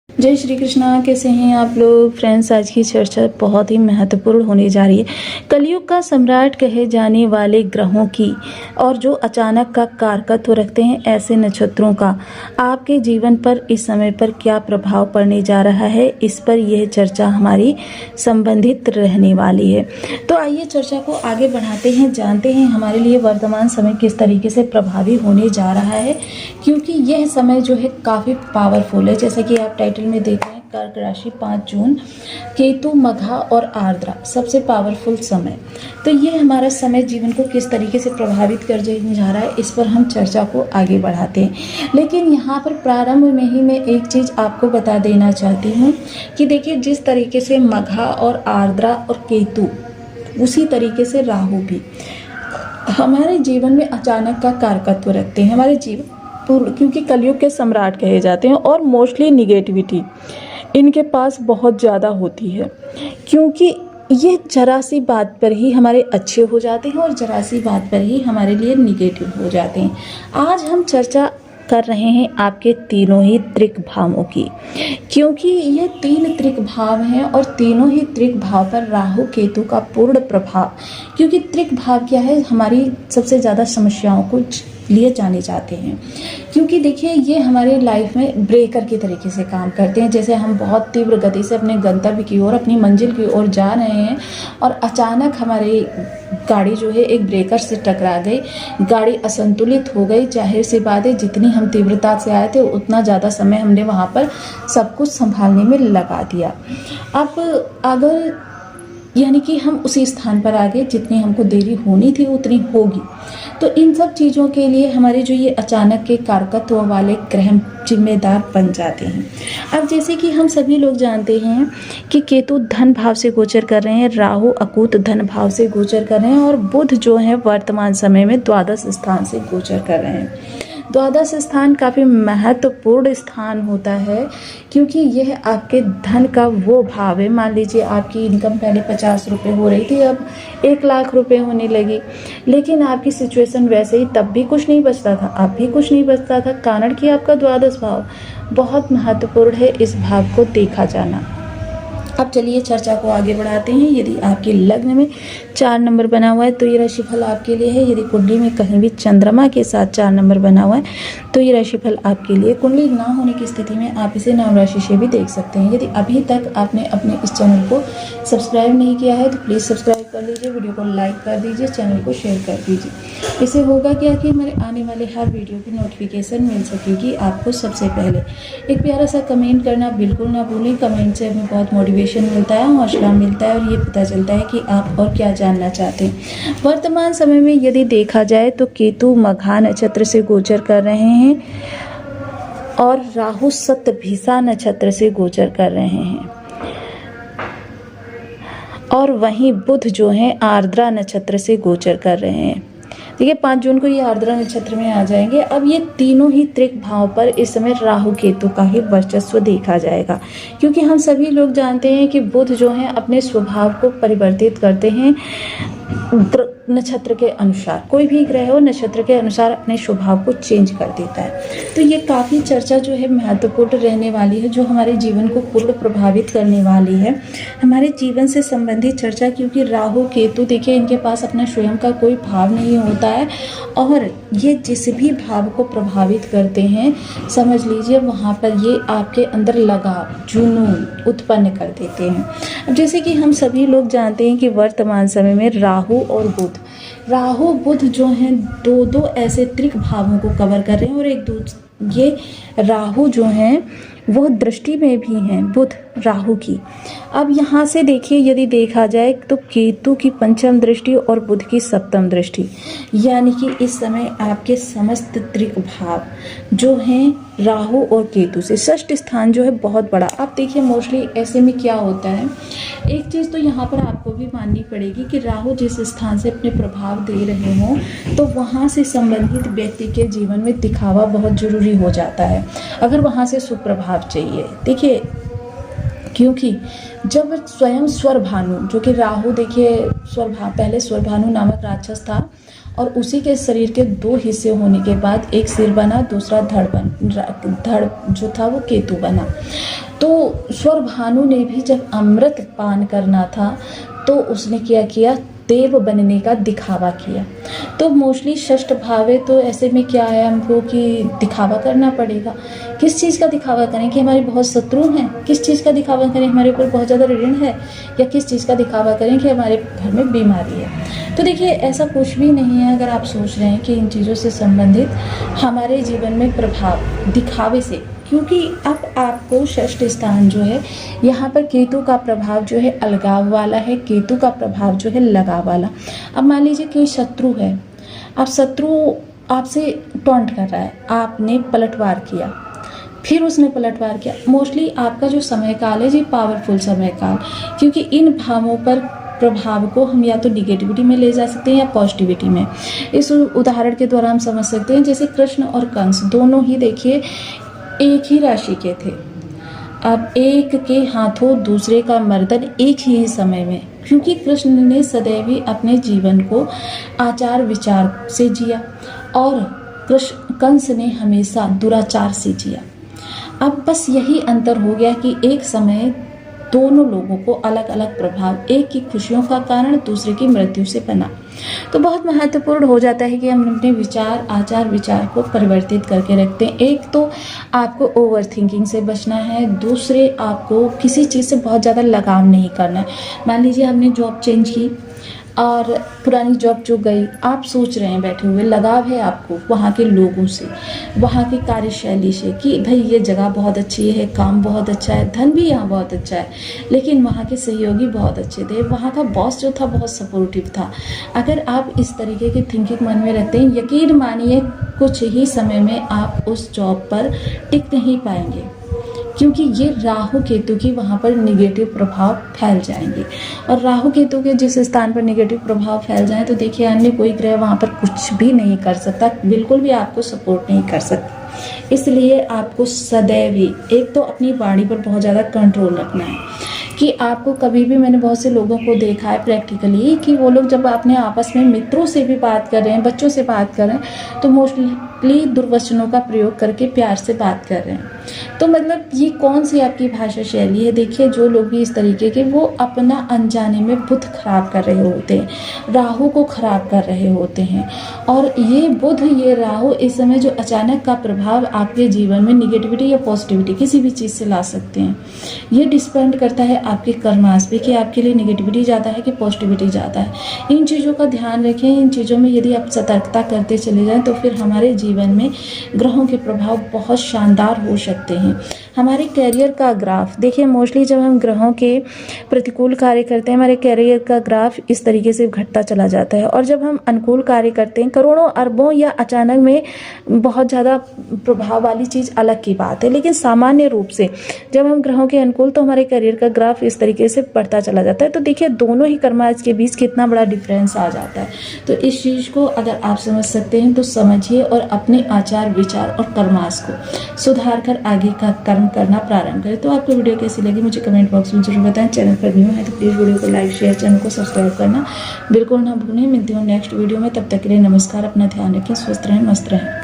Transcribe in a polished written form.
जय श्री कृष्णा। कैसे हैं आप लोग फ्रेंड्स। आज की चर्चा बहुत ही महत्वपूर्ण होने जा रही है। कलयुग का सम्राट कहे जाने वाले ग्रहों की और जो अचानक का कारकत्व रखते हैं ऐसे नक्षत्रों का आपके जीवन पर इस समय पर क्या प्रभाव पड़ने जा रहा है, इस पर यह चर्चा हमारी संबंधित रहने वाली है। तो आइए चर्चा को आगे बढ़ाते हैं, जानते हैं हमारे लिए वर्तमान समय किस तरीके से प्रभावी होने जा रहा है, क्योंकि यह समय जो है काफ़ी पावरफुल है। जैसे कि आप टाइटल में देख रहे हैं, कर्क राशि 5 जून, केतु, मघा और आर्द्रा सबसे पावरफुल समय। तो ये हमारा समय जीवन को किस तरीके से प्रभावित कर जा रहा है, इस पर हम चर्चा को आगे बढ़ाते हैं। लेकिन यहाँ पर प्रारंभ में ही मैं एक चीज़ आपको बता देना चाहती हूँ कि देखिए, जिस तरीके से मघा और आर्द्रा और केतु, उसी तरीके से राहु भी हमारे जीवन में अचानक का कारकत्व रखते हैं हमारे जीवन, क्योंकि कलयुग के सम्राट कहे जाते हैं और मोस्टली निगेटिविटी इनके पास बहुत ज़्यादा होती है, क्योंकि ये जरा सी बात पर ही हमारे अच्छे हो जाते हैं और जरा सी बात पर ही हमारे लिए निगेटिव हो जाते हैं। आज हम चर्चा कर रहे हैं आपके तीनों ही त्रिक भावों की, क्योंकि ये 3 त्रिक भाव हैं और तीनों ही त्रिक भाव पर राहु केतु का पूर्ण प्रभाव। क्योंकि त्रिक भाव क्या है, हमारी सबसे ज़्यादा समस्याओं को लिए जाने जाते हैं। क्योंकि देखिए, ये हमारे लाइफ में ब्रेकर की तरीके से काम करते हैं। जैसे हम बहुत तीव्र गति से अपने गंतव्य की ओर, अपनी मंजिल की ओर जा रहे हैं और अचानक हमारी गाड़ी जो है एक ब्रेकर से टकरा गई, गाड़ी असंतुलित हो गई। जाहिर सी बात है, जितनी हम तीव्रता से आए थे उतना ज़्यादा समय हमने वहाँ पर सब कुछ संभालने में लगा दिया। अब अगर यानी कि हम उसी स्थान पर आ गए, जितनी हमको देरी होनी थी उतनी होगी। तो इन सब चीज़ों के लिए हमारे जो ये अचानक के कारकत्व वाले ग्रह जिम्मेदार बन जाते हैं। अब जैसे कि हम सभी लोग जानते हैं कि केतु धन भाव से गोचर कर रहे हैं, राहु अकूत धन भाव से गोचर कर रहे हैं और बुध जो है वर्तमान समय में द्वादश स्थान से गोचर कर रहे हैं। द्वादश स्थान काफ़ी महत्वपूर्ण स्थान होता है, क्योंकि यह आपके धन का वो भाव है। मान लीजिए आपकी इनकम पहले 50 रुपये हो रही थी, अब 1 लाख रुपए होने लगी, लेकिन आपकी सिचुएशन वैसे ही, तब भी कुछ नहीं बचता था, अब भी कुछ नहीं बचता था। कारण कि आपका द्वादश भाव बहुत महत्वपूर्ण है, इस भाव को देखा जाना। अब चलिए चर्चा को आगे बढ़ाते हैं। यदि आपके लग्न में 4 नंबर बना हुआ है तो ये राशिफल आपके लिए है। यदि कुंडली में कहीं भी चंद्रमा के साथ 4 नंबर बना हुआ है तो ये राशिफल आपके लिए। कुंडली ना होने की स्थिति में आप इसे नाम राशि से भी देख सकते हैं। यदि अभी तक आपने अपने इस चैनल को सब्सक्राइब नहीं किया है तो प्लीज़ सब्सक्राइब कर लीजिए, वीडियो को लाइक कर दीजिए, चैनल को शेयर कर दीजिए। इससे होगा क्या कि हमारे आने वाले हर वीडियो की नोटिफिकेशन मिल सकेगी आपको सबसे पहले। एक प्यारा सा कमेंट करना बिल्कुल ना भूलें। कमेंट से हमें बहुत मोटिवेशन मिलता है, हौसला मिलता है और ये पता चलता है कि आप और क्या जानना चाहते हैं। वर्तमान समय में यदि देखा जाए तो केतु मघा नक्षत्र से गोचर कर रहे हैं और राहु शतभिषा नक्षत्र से गोचर कर रहे हैं, और वहीं बुध जो है आर्द्रा नक्षत्र से गोचर कर रहे हैं। देखिए 5 जून को ये आर्द्रा नक्षत्र में आ जाएंगे। अब ये तीनों ही त्रिक भाव पर इस समय राहु केतु का ही वर्चस्व देखा जाएगा, क्योंकि हम सभी लोग जानते हैं कि बुध जो है अपने स्वभाव को परिवर्तित करते हैं नक्षत्र के अनुसार। कोई भी ग्रह हो नक्षत्र के अनुसार अपने स्वभाव को चेंज कर देता है। तो ये काफ़ी चर्चा जो है महत्वपूर्ण रहने वाली है, जो हमारे जीवन को पूर्ण प्रभावित करने वाली है, हमारे जीवन से संबंधित चर्चा। क्योंकि राहु केतु देखिए, इनके पास अपना स्वयं का कोई भाव नहीं होता है और ये जिस भी भाव को प्रभावित करते हैं, समझ लीजिए वहाँ पर ये आपके अंदर लगाव, जुनून उत्पन्न कर देते हैं। अब जैसे कि हम सभी लोग जानते हैं कि वर्तमान समय में राहु और बुध जो हैं दो ऐसे त्रिक भावों को कवर कर रहे हैं और ये राहु जो हैं वो दृष्टि में भी हैं बुध राहु की। अब यहाँ से देखिए, यदि देखा जाए तो केतु की 5वीं दृष्टि और बुध की 7वीं दृष्टि, यानी कि इस समय आपके समस्त त्रिक भाव जो हैं राहु और केतु से, षष्ठ स्थान जो है बहुत बड़ा। आप देखिए मोस्टली ऐसे में क्या होता है, एक चीज़ तो यहाँ पर आपको भी माननी पड़ेगी कि राहु जिस स्थान से अपने प्रभाव दे रहे हों तो वहाँ से संबंधित व्यक्ति के जीवन में दिखावा बहुत ज़रूरी हो जाता है, अगर वहाँ से सुप्रभाव चाहिए। देखिए, क्योंकि जब स्वयं स्वरभानु, जो कि राहु देखिए पहले स्वरभानु नामक राक्षस था और उसी के शरीर के 2 हिस्से होने के बाद एक सिर बना, दूसरा धड़ जो था वो केतु बना। तो स्वरभानु ने भी जब अमृत पान करना था तो उसने क्या किया, देव बनने का दिखावा किया। तो मोस्टली षष्ठ भाव है, तो ऐसे में क्या है हमको कि दिखावा करना पड़ेगा। किस चीज़ का दिखावा करें कि हमारे बहुत शत्रु हैं, किस चीज़ का दिखावा करें हमारे ऊपर बहुत ज़्यादा ऋण है, या किस चीज़ का दिखावा करें कि हमारे घर में बीमारी है। तो देखिए ऐसा कुछ भी नहीं है। अगर आप सोच रहे हैं कि इन चीज़ों से संबंधित हमारे जीवन में प्रभाव दिखावे से, क्योंकि अब आपको षष्ठ स्थान जो है यहाँ पर केतु का प्रभाव जो है अलगाव वाला है, केतु का प्रभाव जो है लगाव वाला। अब मान लीजिए कोई शत्रु है, अब शत्रु आपसे टॉन्ट कर रहा है, आपने पलटवार किया, फिर उसने पलटवार किया। मोस्टली आपका जो समय काल है ये पावरफुल समय काल, क्योंकि इन भावों पर प्रभाव को हम या तो निगेटिविटी में ले जा सकते हैं या पॉजिटिविटी में। इस उदाहरण के द्वारा हम समझ सकते हैं जैसे कृष्ण और कंस दोनों ही देखिए एक ही राशि के थे। अब एक के हाथों दूसरे का मर्दन एक ही समय में, क्योंकि कृष्ण ने सदैव ही अपने जीवन को आचार विचार से जिया और कंस ने हमेशा दुराचार से जिया। अब बस यही अंतर हो गया कि एक समय दोनों लोगों को अलग अलग प्रभाव, एक की खुशियों का कारण दूसरे की मृत्यु से बना। तो बहुत महत्वपूर्ण हो जाता है कि हम अपने विचार आचार विचार को परिवर्तित करके रखते हैं। एक तो आपको ओवर थिंकिंग से बचना है, दूसरे आपको किसी चीज़ से बहुत ज़्यादा लगाव नहीं करना है। मान लीजिए आपने जॉब चेंज की और पुरानी जॉब जो गई, आप सोच रहे हैं बैठे हुए, लगाव है आपको वहाँ के लोगों से, वहाँ की कार्यशैली से कि भाई ये जगह बहुत अच्छी है, काम बहुत अच्छा है, धन भी यहाँ बहुत अच्छा है, लेकिन वहाँ के सहयोगी बहुत अच्छे थे, वहाँ का बॉस जो था बहुत सपोर्टिव था। अगर आप इस तरीके की थिंकिंग मन में रखते हैं, यकीन मानिए कुछ ही समय में आप उस जॉब पर टिक नहीं पाएंगे, क्योंकि ये राहु केतु की वहाँ पर निगेटिव प्रभाव फैल जाएंगे। और राहु केतु के जिस स्थान पर निगेटिव प्रभाव फैल जाए तो देखिए अन्य कोई ग्रह वहाँ पर कुछ भी नहीं कर सकता, बिल्कुल भी आपको सपोर्ट नहीं कर सकता। इसलिए आपको सदैव ही एक तो अपनी वाणी पर बहुत ज़्यादा कंट्रोल रखना है कि आपको कभी भी, मैंने बहुत से लोगों को देखा है प्रैक्टिकली कि वो लोग जब अपने आपस में मित्रों से भी बात कर रहे हैं, बच्चों से बात कर रहे हैं, तो मोस्टली दुर्वचनों का प्रयोग करके प्यार से बात कर रहे हैं। तो मतलब ये कौन सी आपकी भाषा शैली है? देखिए जो लोग भी इस तरीके के, वो अपना अनजाने में बुध खराब कर रहे होते हैं, राहु को खराब कर रहे होते हैं। और ये बुध, ये राहु इस समय जो अचानक का प्रभाव आपके जीवन में निगेटिविटी या पॉजिटिविटी किसी भी चीज़ से ला सकते हैं। ये डिपेंड करता है आपके कर्मास पे कि आपके लिए निगेटिविटी ज़्यादा है कि पॉजिटिविटी ज़्यादा है। इन चीज़ों का ध्यान रखें। इन चीज़ों में यदि आप सतर्कता करते चले जाएं तो फिर हमारे जीवन में ग्रहों के प्रभाव बहुत शानदार हो सकते हैं। हमारे कैरियर का ग्राफ देखिए, मोस्टली जब हम ग्रहों के प्रतिकूल कार्य करते हैं हमारे कैरियर का ग्राफ इस तरीके से घटता चला जाता है, और जब हम अनुकूल कार्य करते हैं करोड़ों अरबों या अचानक में बहुत ज़्यादा प्रभाव वाली चीज़ अलग की बात है, लेकिन सामान्य रूप से जब हम ग्रहों के अनुकूल तो हमारे करियर का ग्राफ इस तरीके से बढ़ता चला जाता है। तो देखिए दोनों ही कर्मास के बीच कितना बड़ा डिफरेंस आ जाता है। तो इस चीज़ को अगर आप समझ सकते हैं तो समझिए और अपने आचार विचार और कर्मास को सुधार कर आगे का कर्म करना प्रारंभ करें। तो आपको वीडियो कैसी लगी मुझे कमेंट बॉक्स में जरूर बताएं। चैनल पर न्यू है तो प्लीज़ वीडियो को लाइक शेयर, चैनल को सब्सक्राइब करना बिल्कुल ना भूलें। मिलती हूँ नेक्स्ट वीडियो में, तब तक के लिए नमस्कार। अपना ध्यान रखें, स्वस्थ रहें, मस्त रहें।